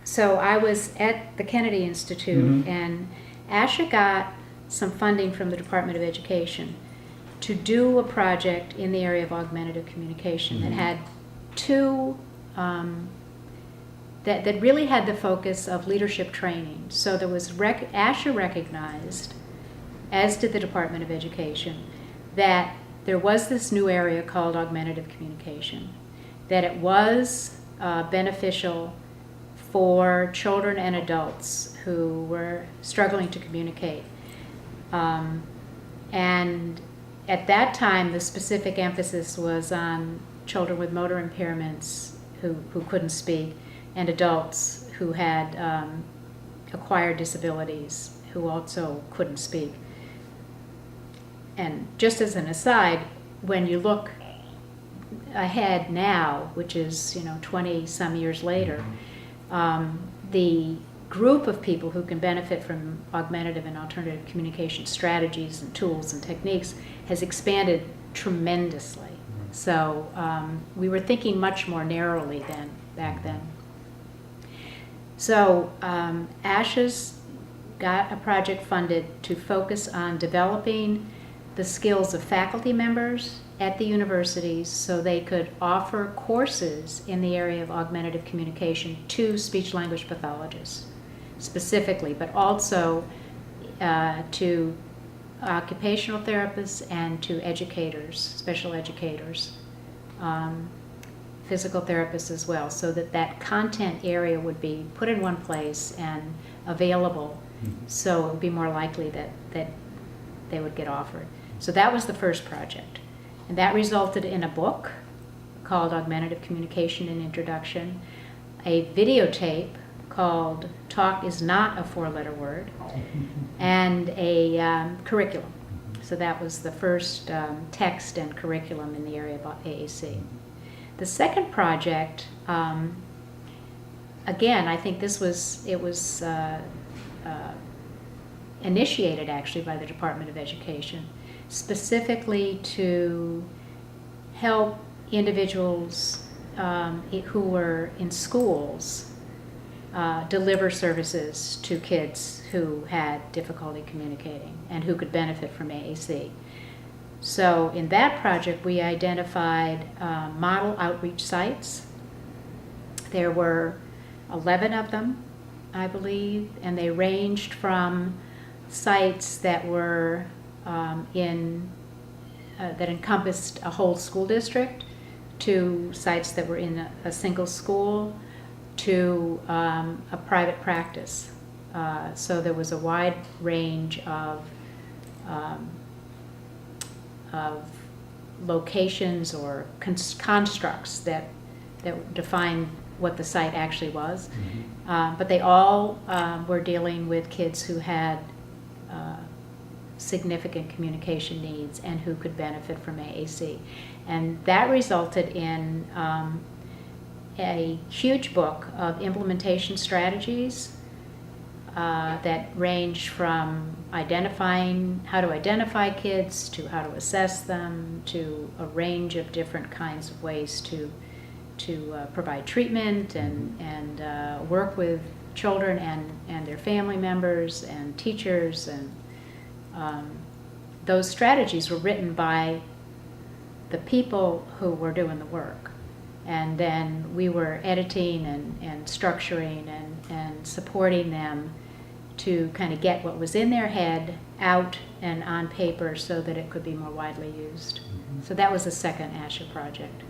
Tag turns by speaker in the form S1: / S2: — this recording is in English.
S1: So I was at the Kennedy Institute, and ASHA got some funding from the Department of Education to do a project in the area of augmentative communication that had two, that really had the focus of leadership training. So there was, ASHA recognized, as did the Department of Education, that there was this new area called augmentative communication, that it was beneficial for children and adults who were struggling to communicate. And at that time, the specific emphasis was on children with motor impairments who couldn't speak, and adults who had acquired disabilities who also couldn't speak. And just as an aside, when you look ahead now, which is 20 some years later, the group of people who can benefit from augmentative and alternative communication strategies and tools and techniques has expanded tremendously. So we were thinking much more narrowly back then. So ASHA's got a project funded to focus on developing the skills of faculty members at the universities so they could offer courses in the area of augmentative communication to speech-language pathologists specifically, but also to occupational therapists and to educators, special educators, physical therapists as well, so that content area would be put in one place and available, so it would be more likely that they would get offered. So that was the first project. And that resulted in a book called Augmentative Communication and Introduction, a videotape called Talk is Not a Four-Letter Word, and a curriculum. So that was the first text and curriculum in the area of AAC. The second project, again, I think it was initiated actually by the Department of Education, specifically to help individuals who were in schools deliver services to kids who had difficulty communicating and who could benefit from AAC. So in that project, we identified model outreach sites. There were 11 of them, I believe, and they ranged from sites that were that encompassed a whole school district, to sites that were in a single school, to a private practice. So there was a wide range of locations or constructs that define what the site actually was. But they all were dealing with kids who had significant communication needs and who could benefit from AAC. And that resulted in a huge book of implementation strategies that range from identifying how to identify kids to how to assess them, to a range of different kinds of ways to provide treatment and work with children and their family members and teachers. And those strategies were written by the people who were doing the work. And then we were editing and structuring and supporting them to kind of get what was in their head out and on paper so that it could be more widely used. So that was the second ASHA project.